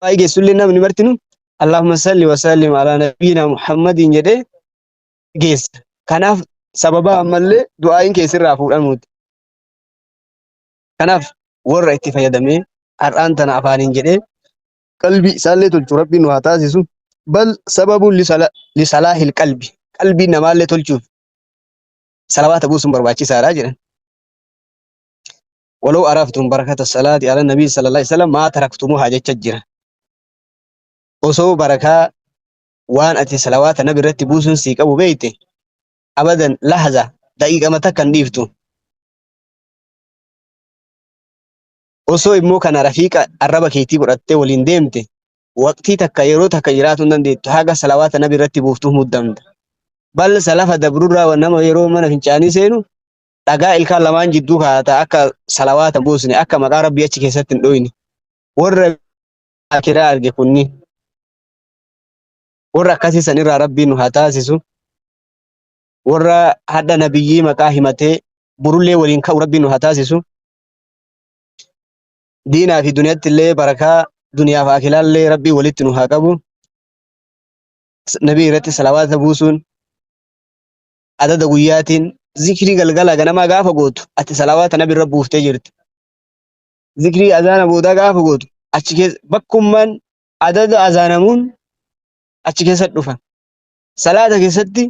أي جسول لنا من مرتنو اللهم صل وسلم على نبينا محمد جده جيس كناف سببا أمالي دعائين كيسر رافور الموت كناف ورّا اتفايا دمي أرآن تنا أفانين جده قلبي سالة التربي نواتاسسو بل سبب لصلاح القلب قلبي نمال تلجوف صلوات أبو سمبر باتي ساراجر ولو عرفتم بركة الصلاة على النبي صلى الله عليه وسلم ما تركتموها جتجرة وسو بركة وان أتي صلوات النبي رتبوسن سيك أبو بيتي أبدا لحظة دقيقة متى كان ديفتو وسو إمو كان رفيق الربا كيتي برأتي ولين ديمتي وقتي تكا يرو تكا يراتو ننديتو حاجة صلوات النبي رتبوفتو مدامد بل سلف دبرورا ونما يرو من فنشاني سينو dhagaa ilkaan lamaan jidduu kaa'ata akka salawaata buusne akka maqaa rabbii achi keessatti hin dhoyne warra akiraa arge kunni warra akkasii sanirraa rabbiin nu haa taasisu warra hadda nabiyyii maqaa himatee burullee waliin ka'u rabbiin nu haa taasisu diinaa fi duniyaatti illee barakaa duniyaaf akilaallee rabbii walitti nu haa qabu nabii irratti salawaata buusuun adada guyyaatiin zikrii galgala ganamaa gaafa gootu ati salawaata nabi irra buuftee jirti zikrii azaana boodaa gaafa gootu achi keessa bakkummaan adada azaanamuun achi keessatti dhufa salaata keessatti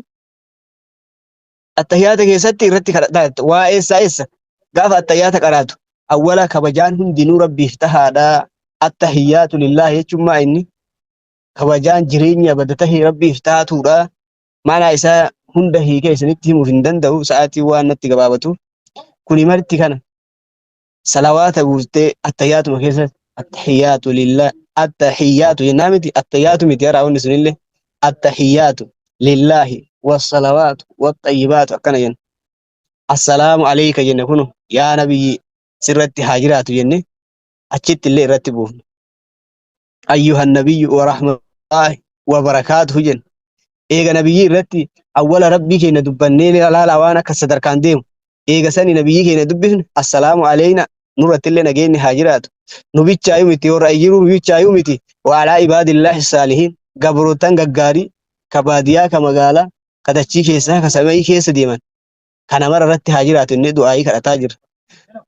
attahiyaata keessatti irratti kadhadhaa waa eessa gaafa attahiyaata qaraatu awwala kabajaan hundinuu rabbiif tahaadhaa attahiyaatu lillahi jechuun inni kabajaan jireenya abadatahi rabbiif taatuudha maanaa isaa hunda hiikee isinitti himuuf hin danda'u sa'aatii waan natti gabaabatu kuni marti kana salawaata guutee attahiyaatuma keessatti attahiyaatu lillah attahiyaatu jennaa miti attahiyaatu miti haraawwanni sunillee attahiyaatu lillahi wassalawaatu waxayyibaatu akkana jenna assalaamu alayka jenne kunu yaa nabiyyi sirratti haa jiraatu jenne achitti illee irratti buufne ayyuhan nabiyyu wa rahmatullahi wa barakaatuhu jenne eega nabiyyi irratti awwala rabbii keenya dubbannee laala waan akka sadarkaan deemu eega sani nabiyyi keenya dubbifne assalaamu alayna nurratti illee nageenyi haa jiraatu nu bichaayuu miti warra iyyiruu nu bichaayuu miti wa alaa ibaadillaahi saalihiin gabrootan gaggaarii ka baadiyaa ka magaalaa ka dachii keessaa ka samii keessa deeman kana mara irratti haa jiraatu inni du'aayii kadhataa jira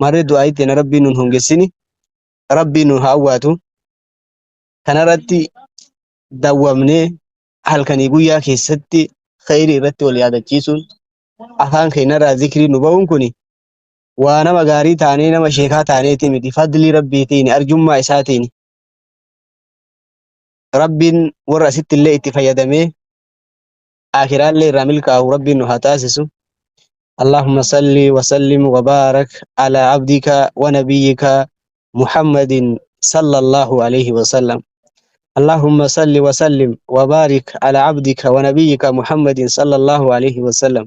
marri du'aayii teena rabbiin nun hongessini rabbiin nun haawwaatu kanarratti dawwamnee halkanii guyyaa keessatti khayrii irratti wal yaadachiisuun afaan keenyarraa zikrii nu ba'uun kuni waa nama gaarii taanee nama sheekaa taaneeti miti fadlii rabbiitiin arjummaa isaatiin rabbiin warra asitti illee itti fayyadamee akiraallee irraa milkaa'u rabbiin nu haa taasisu اللهم صل وسلم وبارك على عبدك ونبيك محمد صلى الله عليه وسلم اللهم صل وسلم وبارك على عبدك ونبيك محمد صلى الله عليه وسلم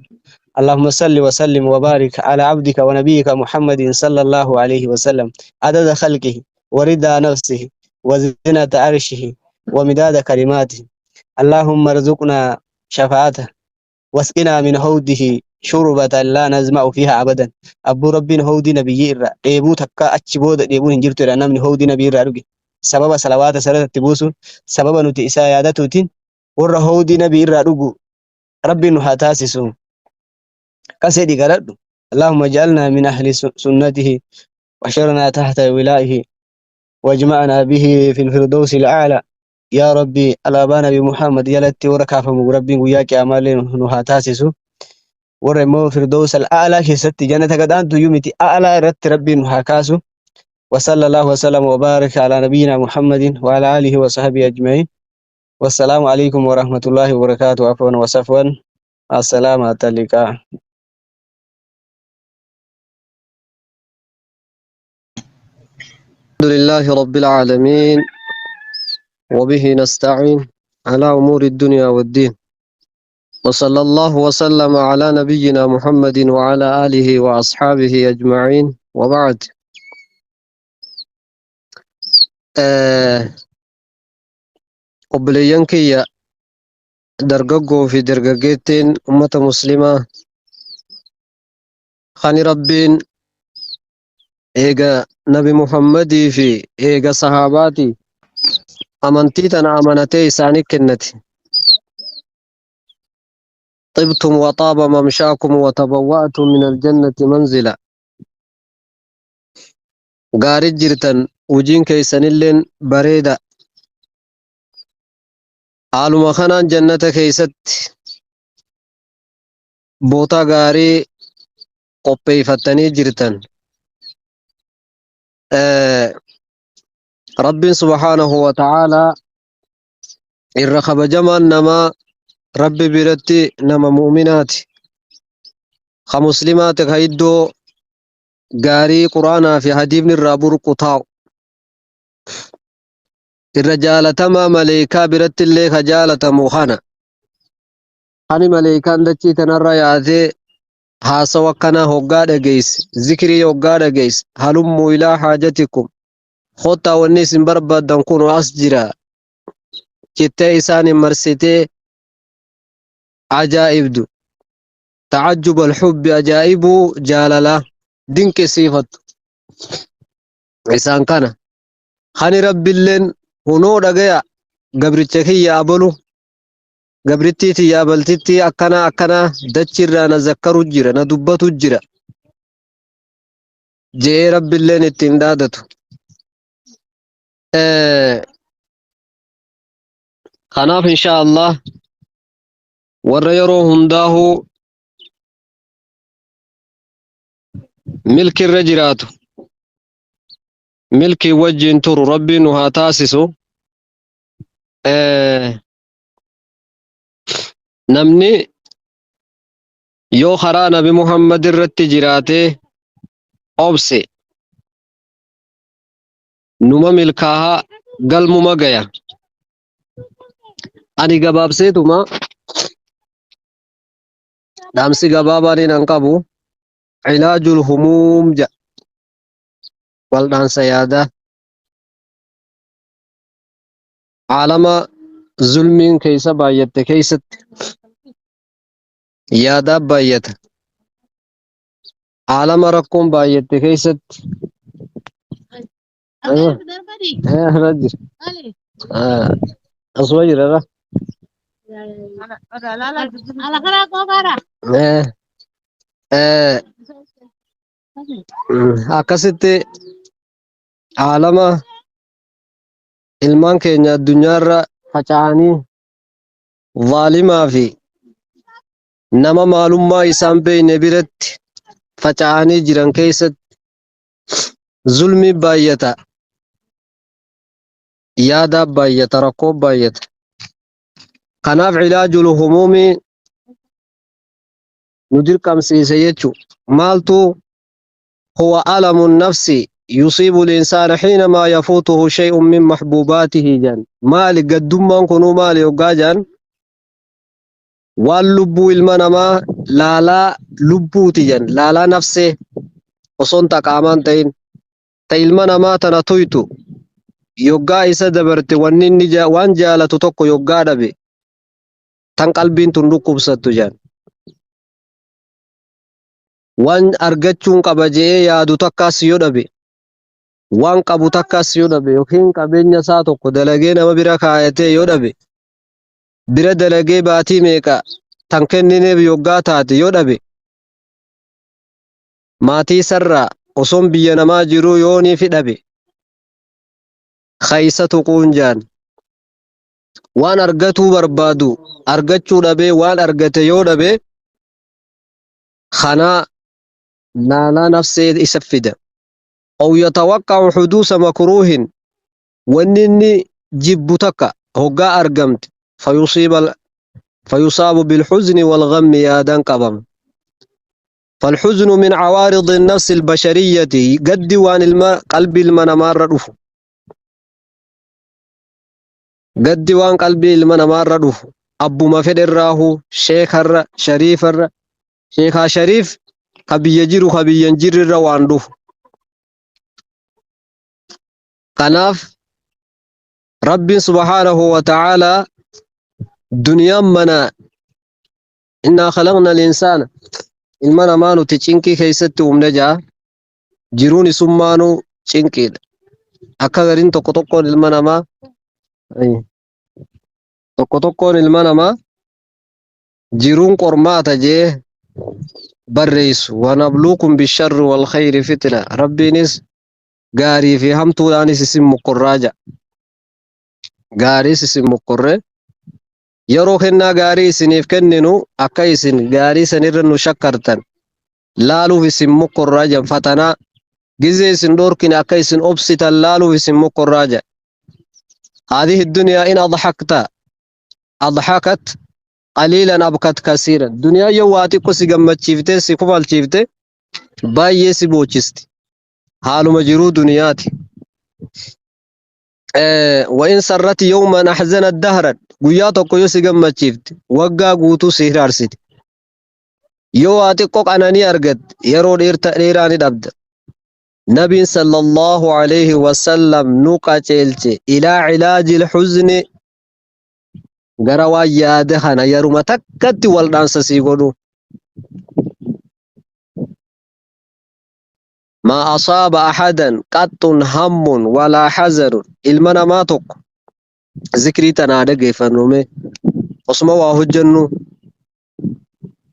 اللهم صل وسلم وبارك على عبدك ونبيك محمد صلى الله عليه وسلم عدد خلقه ورضا نفسه وزنة عرشه ومداد كلماته اللهم ارزقنا شفاعته واسقنا من هوده شربة لا نزمع فيها أبدا أبو ربنا هودي نبي إرى ديبو تكا أتشبود ديبو هنجرت إرى من هودي نبي إرى رجي سبب صلوات سرة تبوسو سبب نتي إسايادته تين ور هودي نبي إرى رجو ربي نهاتاسسو كسيدي قرد اللهم اجعلنا من أهل سنته وحشرنا تحت ولائه واجمعنا به في الفردوس الأعلى يا ربي الأبانا بمحمد يلتي وركافم ربي وياك أمالين نهاتاسسو ورمو فردوس الأعلى كيست جنة قدان تيومتي أعلى رت ربي نهاكاسو وصلى الله وسلم وبارك على نبينا محمد وعلى آله وصحبه أجمعين والسلام عليكم ورحمة الله وبركاته عفوا وصفوا السلام عليكم الحمد لله رب العالمين وبه نستعين على أمور الدنيا والدين وصلى الله وسلم على نبينا محمد وعلى آله وأصحابه أجمعين وبعد قبليان كي درققو في درققتين أمة مسلمة خاني ربين إيغا نبي محمد في إيغا صحاباتي أمنتي تنا أمنتي إساني كنتي طبتم وطاب ممشاكم وتبوأتم من الجنة منزلا غاري جرتن وجين كيسن اللين بريدة عالم خنان جنة كيست بوتا غاري قبي فتني جرتن آه رب سبحانه وتعالى الرخب جمان نما رب برتي نما مؤمنات خمسلمات هيدو غاري قرانا في حديث الرابور قطاو الرجال تما ملائكة برت اللي خجالة مخانا خاني ملائكة دچي تنرى ياذي هاسا وكنا هقاد جيس ذكري هقاد جيس هلم إلى حاجتكم خطا والناس برباد دنكون أسجرا كتا إسان مرسيتي عجائب دو تعجب الحب عجائب جاللا دينك صفت إسان كان خاني رب اللين هنو دقيا قبرتكي يا أبلو قبرتي يا بلتي أكنا دچر نذكر جرا ندبت جرا جي رب اللين التندادتو خناف إن شاء الله وريرو هنداه ملك الرجرات ملك وجه تر ربي نها تاسسو نمني يو خرا نبي محمد الرت جراته أوبسي نما ملكها قلم ما جيا أني جباب سيتما دامسي جباباني ننقبو علاج الهموم جا والدان سيادة عالم ظلمين كيس بايت كيست يادا بايت عالم رقم بايت كيست رجل أصوير را akkasitti عالم ilmaan keenya addunyaarra faca'anii zaalimaa fi nama maalummaa isaan beeyne biratti faca'anii jiran keessatti zulmi baay'ata yaada baay'ata rakkoo baay'ata kanaaf cilaajul humuumii nu dirqamsiise jechu maaltu هو ألم النفس يصيب الإنسان حينما يفوته شيء من محبوباته جان مال قدوم كنو مال يوغاجان واللبو المنما لا لبو تجان لا نفسه وصون تقامان تين تيلمنما تنطيتو يوغا إسا دبرت ونين نجا وان جالة تتوكو يوغا دبي تن قلبين تنركب ستو جان waan argachuun qaba jee yaadu takkaas yoo dhabe waan qabu takkaas yoo dhabe yookiin qabeenya isaa tokko dalagee nama bira kaayatee yoo dhabe bira dalagee baatii meeqa tan kennineef yoggaa taate yoo dhabe maatii sarraa osoon biyya namaa jiruu yoonii fi dhabe khaysa tuquun jaan waan argatuu barbaadu argachuu dhabee waan argate yoo dhabe kanaa لا نفسه يسفد أو يتوقع حدوث مكروه ونني جبتك هقا أرقمت فيصاب بالحزن والغم يا دان قبم فالحزن من عوارض النفس البشرية قد وان قلب المنمار رفو قد وان قلبي المنمار رفو أبو مفد الراهو شيخ شريف خبي يجيرو خبي ينجر الرواندو قناف رب سبحانه وتعالى دنيا منا إنا خلقنا الإنسان المنا مانو تشينكي كيست ومنجا جيروني سمانو تشينكي أكا غرين توكو توكو المنا ما Ay. Tokko tokkoon ilma namaa jiruun qormaata jee barreessu. Wanabluukum bisharri wal khayri fitna. Rabbiinis gaarii fi hamtuudhaanis isin mokkorraa ja'a. Gaariis isin mokkorree yeroo kennaa gaarii isiniif kenninu akka isin gaarii sanirra nu shakkartan laaluuf isin mokkorraa ja'a. Fatanaa gizee isin dhorkine akka isin obsitan laaluuf isin mokkorraa ja'a. هذه الدنيا إن أضحكت أضحكت قليلا أبكت كثيرا. دنيا يواتي كسي جمت شيفته سيكوفال شيفته باي سيبوچست حال مجرو دنياتي. وإن سرت يوما أحزن الدهر قياتو كيو سي جمت شيفت وقا قوتو سيهر أرسيت يواتي قوق أناني أرقد يرو إيراني دبد. نبي صلى الله عليه وسلم نوكا تيلتي إلى علاج الحزن غروا يادخنا يروم تكت والدانس سيغدو. ما أصاب أحدا قط هم ولا حزن المنا ما توك ذكري تنادق فنومي اسمه واهجنو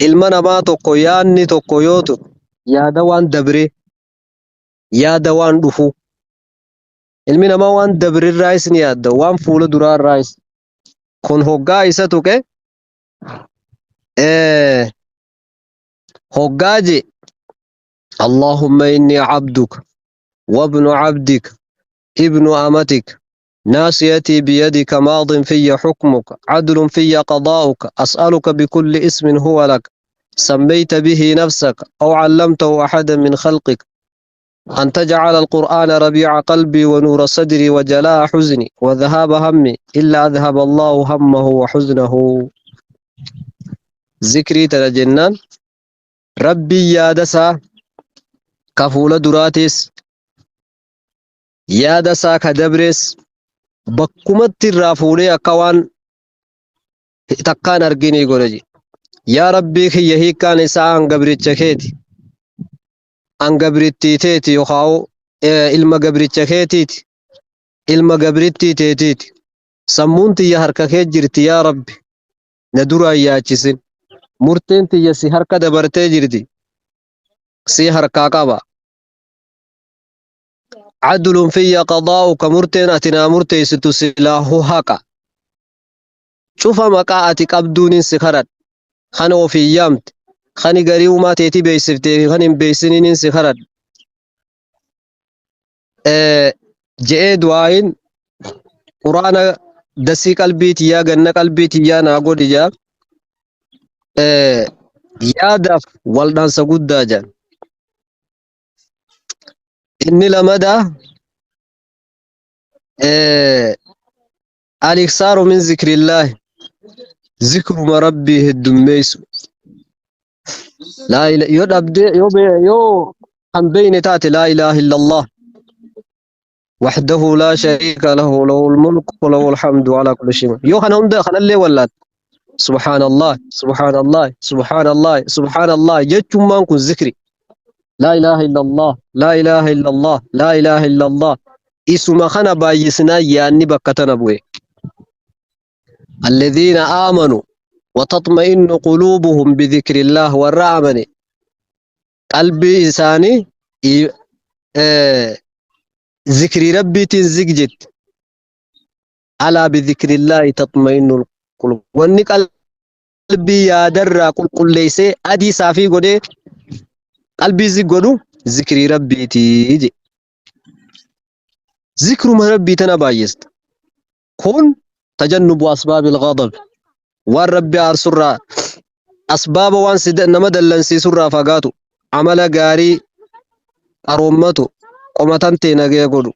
المنا ما توك ياني توك يوتو يا دوان دبري يا دوان دفو المنا ما وان دبري الرايس نيادا وان فول درار رايس كون هوغا إساتوك هوغاجي اللهم إني عبدك وابن عبدك ابن أمتك ناصيتي بيدك ماض في حكمك عدل في قضاؤك أسألك بكل اسم هو لك سميت به نفسك أو علمته أحدا من خلقك أن تجعل القرآن ربيع قلبي ونور صدري وجلاء حزني وذهاب همي إلا أذهب الله همه وحزنه. ذكري ترجنان ربي يادسا كفول دراتيس يادسا كدبريس بكمت الرافولي أكوان تكان أرجيني قرجي يا ربي كي يهي كان إساء قبرتشكيتي an gabrittiiteeti yookaan ilma gabrichakeetiiti ilma gabrittiiteetiiti sammuun tiyya harka kee jirti yaa rabbi na duraan yaachisin murteen tiyya si harka dabartee jirti si harkaa qaba cadlun fiyya qadaa'uka murteen ati naa murteessitu silaahu haqa cufa maqaa ati qabduunin si kadhadha kan ofii yaamte خاني قريوما تيتي بيسفتي خاني بيسنين سخرت جئ دواين قرآن دسي قلبي تيا غن قلبي تيا ناغو ديجا يادف والدان سقود داجا إني لمدى الإكثار من ذكر الله ذكر ما ربي الدميس لا إله يو دبدي يو هم بين تات لا إله إلا الله وحده لا شريك له له الملك وله الحمد على كل شيء يو خنهم ده خن اللي ولا سبحان الله سبحان الله سبحان الله سبحان الله جتم مانكم ذكري لا إله إلا الله لا إله إلا الله لا إله إلا الله اسم خنا بايسنا يعني بكتنا بوي الذين آمنوا وتطمئن قلوبهم بذكر الله والرعمن قلبي إنساني ذكر ربي تنزجت على بذكر الله تطمئن القلوب واني قلبي يا درا قل ليس أدي صافي قدي قلبي زقدو ذكر ربي تيجي ذكر ما ربي تنبايست كن تجنب أسباب الغضب والرب أرسل أسباب وان سيد نما دلنسي سر فقاتو عمل غاري أرومتو قمتان تينغي يقولو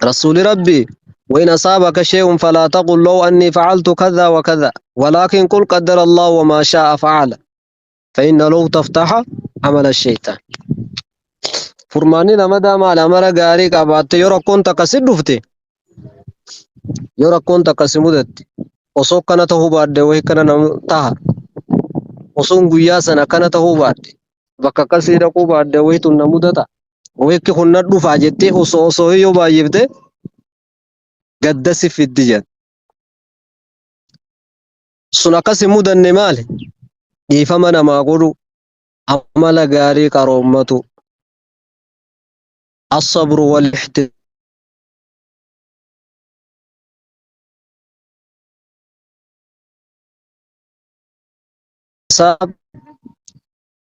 رسول ربي وإن أصابك شيء فلا تقل لو أني فعلت كذا وكذا ولكن قل قدر الله وما شاء فعل فإن لو تفتح عمل الشيطان فرماني نما دام على مرة غاري قبات يركون تقصد دفتي يركون تقسمودت osoo kana ta'uu baadde wayi kana taha osoon guyyaa sana kana ta'uu baadde bakka akkasii dhaquu baadde wayi tun na mudata wayi kun na dhufaa jettee osoo yoo baay'ifte gaddasi fiddi jedhan. Sun akkas hin mudanne maali? Dhiifama namaa godhu, amala gaarii qaroommatu, الصبر والاحتساب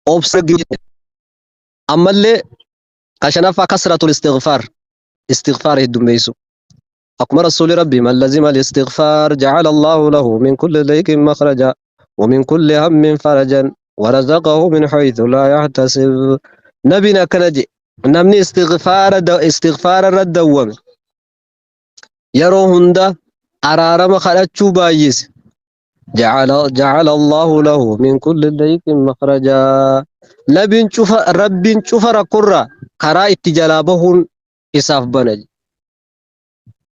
obsa ammallee kashanaffaa kasratul istighfaar heddummeessu. أكمل رسول ربي من لزم الاستغفار جعل الله له من كل ضيق مخرجا ومن كل هم فرجا ورزقه من حيث لا يحتسب. نبينا كنجي نمني استغفار الردوم يرو هندا أرارم خلتشو بايس جعل الله له من كل ضيق مخرجا. رب شوف ركرا كرا اتجلابهن إساف بنج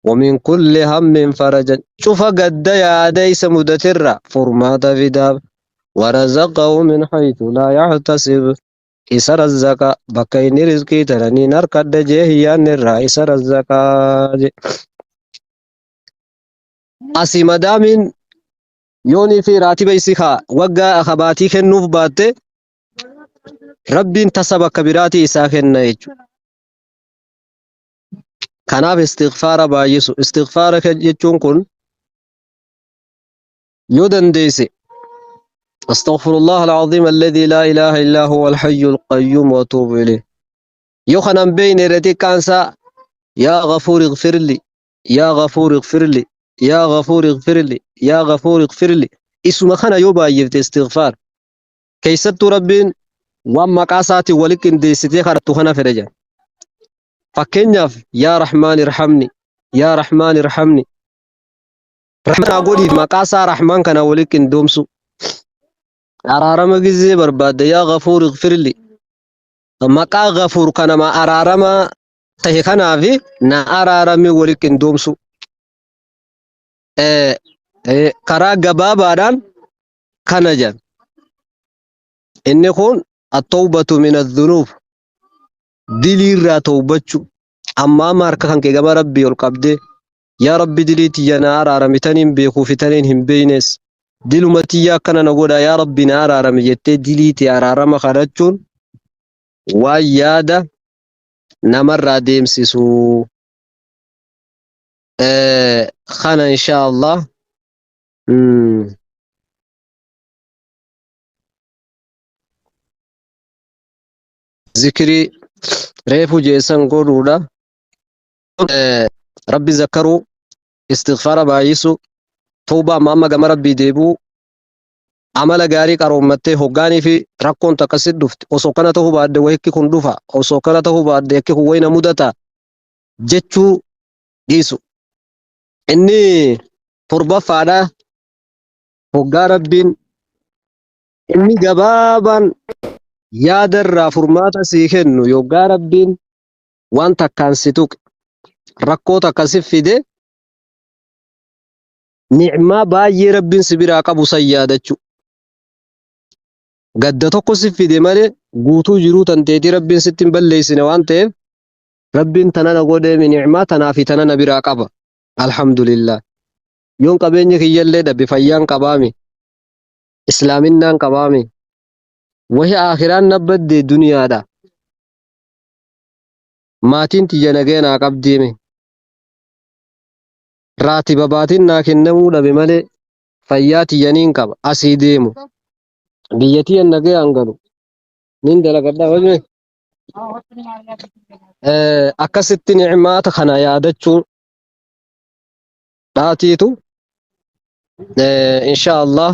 ومن كل هم فرجا. شوف قد يا ديس مدتر فرمات فداب ورزقه من حيث لا يحتسب. إسر الزكاة بكين رزقي ترني نركد جهيان الرئيس الزكاة. أسي مدامين يوني في راتب إسخاء وقا أخباتي خنوف باتي ربين تسبك براتي إساخن نيجو. كناف استغفار بايسو استغفار كجيتشون كن يودن ديسي أستغفر الله العظيم الذي لا إله إلا هو الحي القيوم وأتوب إليه. يوخنا بين رتي كانسا يا غفور اغفر لي يا غفور اغفر لي يا غفور اغفر لي يا غفور اغفر لي. اسم خنا يوبا يفت استغفار كيست ربين وما قاساتي ولكن ديستي خرطو خنا فرجا. فكنياف يا رحمن ارحمني يا رحمن ارحمني. رحمن أقولي مقاسا رحمن كان ولكن دومسو أرارما جزي برباد يا غفور اغفر لي. مقا غفور كان ما أرارما تهيخنا في نا أرارمي ولكن دومسو كرا قبابا كان جان إن يكون التوبة من الذنوب دليل توبتشو أما ماركا كان كي ربي والقبدي يا ربي دليتي يا نار رمتنين بيخو فتنين هم بينس دلمتي يا كان نقول يا ربي نار رميتي دليتي أرارم خرجون ويادا نمر ديم سيسو. خانا إن شاء الله ذكري ريفو جيسان قولودا ربي ذكروا استغفار بايسو توبة ماما قام ربي ديبو عمل غاري قرومته هوغاني في ركون تكسد دفت وسوكنا تو بعد ويكي كون دفا او سوكنا تو بعد يكي وين مدتا جچو يسو اني تربا فادا هوغا ربين اني جبابا يادر فرماتا سيخنو يوغا ربين وان تكان ستوك ركو تكسف فيده نعمة باي ربين سبيرا قبو سيادتشو gadda tokko si fide malee guutuu jiruu tanteeti rabbiin sitti hin balleessine waan ta'eef rabbiin tanana godhee ni'maa tanaa fi tanana biraa qaba. Alhamdulillah. Yoon qabeenya kiyyallee dhabe fayyaan qabaami. Islaaminaan qabaami. Wahi akhiraan nabbadde duniyaadha. Maatiin tiyya nageenaa qabdiime. Raatiba baatiin naa kennamuu dhabe malee fayyaa tiyyaniin qaba. Asii deemu. Biyyattii annagee hangalu nin dalagadhaa wajme akkasitti ni'maata kana yaadachuun dhaatiitu insha Allah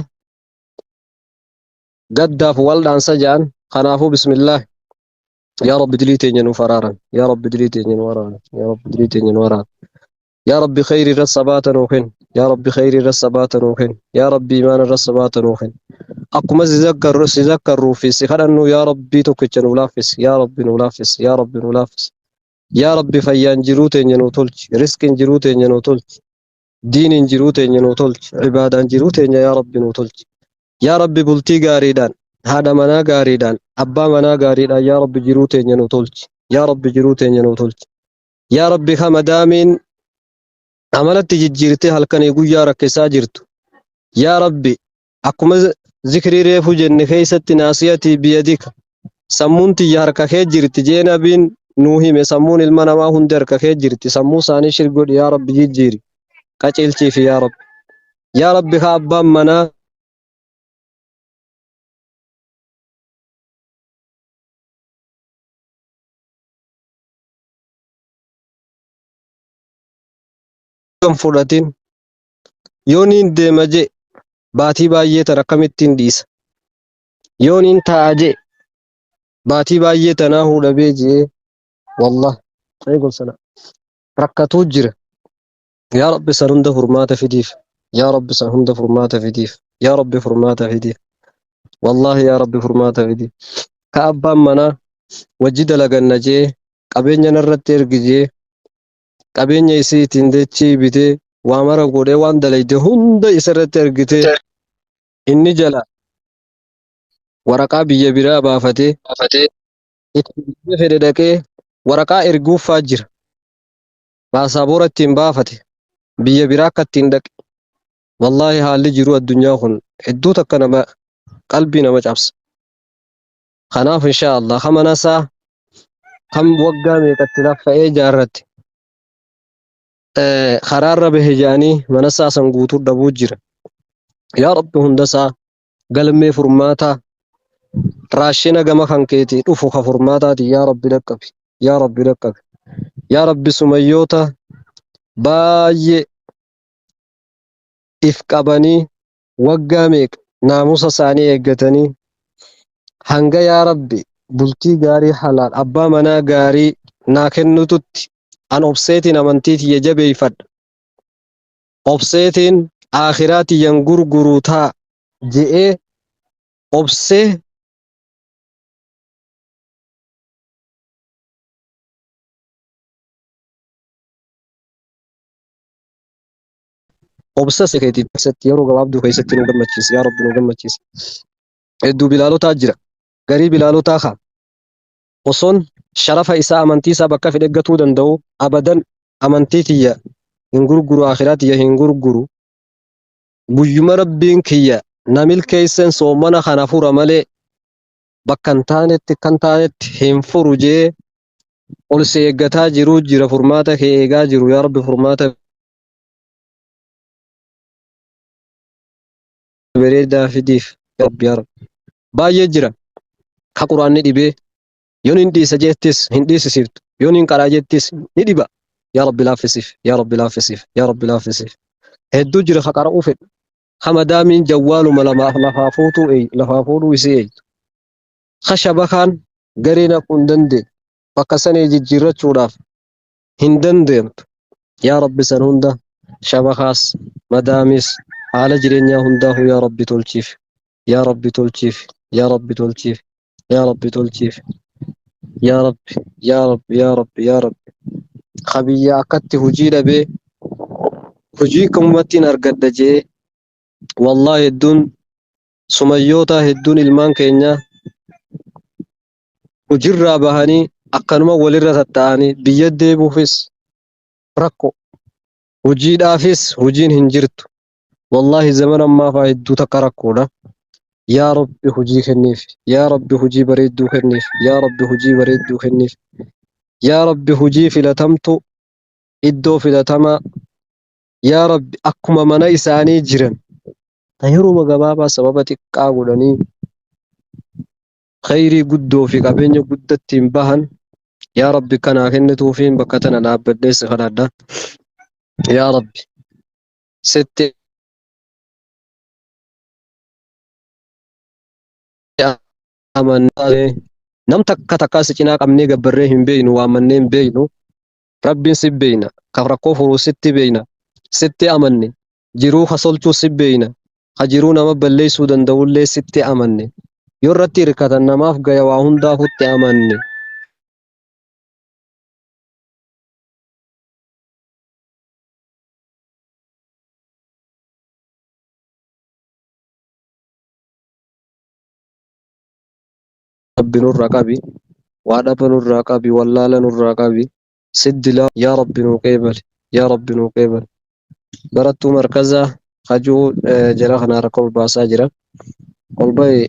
gaddaaf wal dhaansa ja'an. Kanaafuu bismillah yaa rabbi dilii teenya nuuf araaran yaa rabbi dilii teenya nuuf araaran yaa rabbi dilii teenya nuuf araaran yaa rabbi khayrii irra sabaata nuuf kenni yaa rabbi khayrii irra sabaata nuuf kenni yaa rabbi imaana irra sabaata nuuf kenni. أكما سيذكروا في سخرنو يا ربي توكيتش نولافس يا ربي نولافس يا ربي نولافس يا ربي فيان جروتين ينو تولج رزق جروتين ينو تولج دين جروتين ينو تولج عبادة جروتين يا ربي نو تولج يا ربي بلتي غاريدان هذا منا غاريدان أبا منا غاريدان يا ربي جروتين ينو تولج يا ربي جروتين ينو تولج يا ربي خمدامين amalatti jijjiirtee halkanii guyyaa rakkisaa jirtu yaa rabbi akkuma zikrii reefu jenne keessatti naasiyatii biyadika sammuun tiyya harka kee jirti jee nabiin nuu hime sammuun ilma namaa hundi harka kee jirti sammuu isaanii shirgodhi yaa rabbi jijjiiri qaceelchiifi yaa rabbi ka abbaan manaa kan fudhatin yooniin deema jee baatii baay'ee tana akkamittiin dhiisa yooniin taa'a jee baatii baay'ee tanaa hudhabee jee wallah eegumsana rakkatuu jira yaa rabbi san hunda furmaata fidiif yaa rabbi san hunda furmaata fidiif yaa rabbi furmaata fidiif wallahi yaa rabbi furmaata fidiif ka abbaan manaa wajji dalaganna jee qabeenya narratti ergi jee qabeenya isii ittiin dachii bitee waa mara godhee waan dalayde hunda isarratti ergitee inni jala waraqaa biyya biraa baafatee itti fedhe dhaqee waraqaa erguuffaa jira baasaabora ittiin baafate biyya biraa akka ittiin dhaqe wallahi haalli jiru addunyaa kun hedduu takka nama qalbii nama cabsa kanaaf inshaa Allah hamanasaa kam waggaa meeqatti laffa'ee jaarratti karaarra bahe jedhanii manasaa san guutuu dhabuu jira yaa rabbi hundasaa galmee furmaataa raashina gama kan keetii dhufu ka furmaataati yaa rabbi dhaqqabi yaa rabbi dhaqqabi yaa rabbi sumayyoota baay'ee if qabanii waggaa meeqa naamusa isaanii eeggatanii hanga yaa rabbi bultii gaarii halaal abbaa manaa gaarii naa kennututti an obseetiin amantii tiyya jabeeyfadha obseetiin aakhiraa tiyyan gurguruu taa je'ee obsee obsa sekeetii keessatti yeroo gabaabduu keessatti nu gammachiise yaa rabbi nu gammachiise hedduu bilaalotaa jira garii bilaalotaa kaa osoon sharafa isaa amantii isaa bakka fedhe eeggatuu danda'u abadan amantii tiyya hin gurguru aakhiraa tiyya hin gurguru guyyuma rabbiin kiyya na milkeeysen soomana kana fura malee bakka hin taanetti kan taanetti hin furu jee ol si eeggataa jiruu jira furmaata kee eegaa jiru yaa rabbi furmaata bareedaa fidiif yaa rabbi yaa rabbi baay'ee jira ka quraanni dhibee yoon hin dhiisa jettis hin dhiisisiftu yoon hin qaraa jettis ni dhiba yaa rabbi laaffisiif yaa rabbi laaffisiif yaa rabbi laaffisiif hedduu jira ka qara'uu fedhu hamadaamiin jawwaaluma lafaa fuudhuu isii eeytu kashabakaan garee naquu hin dandeenye bakka sanee jijjiirrachuudhaaf hin dandeenytu yaa rabbi san hunda shabakaas madaamis haala jireenyaa hundaa'u yaa rabbi tolchiif yaa rabbi tolchiif yaa rabbi tolchiif yaa rabbi tolchiif yaa rabbi yaa rabbi yaa rabbi yaa rabbi qabiyya akkatti hujii dhabee hujii kamumatti hin argadda jee wallahi hedduun sumayyoota hedduun ilmaan keenya hujirraa bahanii akkanuma walirra tatta'anii biyya deebuufis rakko hujiidhaafis hujiin hin jirtu wallahi zaman ammaa faa hedduu takka rakkoodha yaa rabbi hujii kenniif yaa rabbi hujii bareedduu kenniif yaa rabbi hujii bareedduu kenniif yaa rabbi hujii filatamtu iddoo filatamaa yaa rabbi akkuma mana isaanii jiran yeruma gabaabaa sababa xiqqaa godhanii khayrii guddoo fi qabeenya guddattiin bahan yaa rabbi kanaa kennituufiin bakka tana dhaabbadhee si kadhadha yaa rabbi sitti amannee nam takka takkaa si cinaa qabnee gabbarree hin beeynu waamannee hin beeynu rabbiin si beeyna ka rakkoo furuu sitti beeyna sitti amanne jiruu kasolchuu si beeyna ka jiruu nama balleessuu danda'ullee sitti amanne yoo irratti hirkatan namaaf gaya waa hundaafutti amanne rabbi nurraa qabi waa dhaba nurraa qabi wallaala nurraa qabi siddila yaa rabbi nuu qeebali yaa rabbi nuu qeebali barattuu markaza hajuu jara kana rakkoon baasaa jira. Olbahi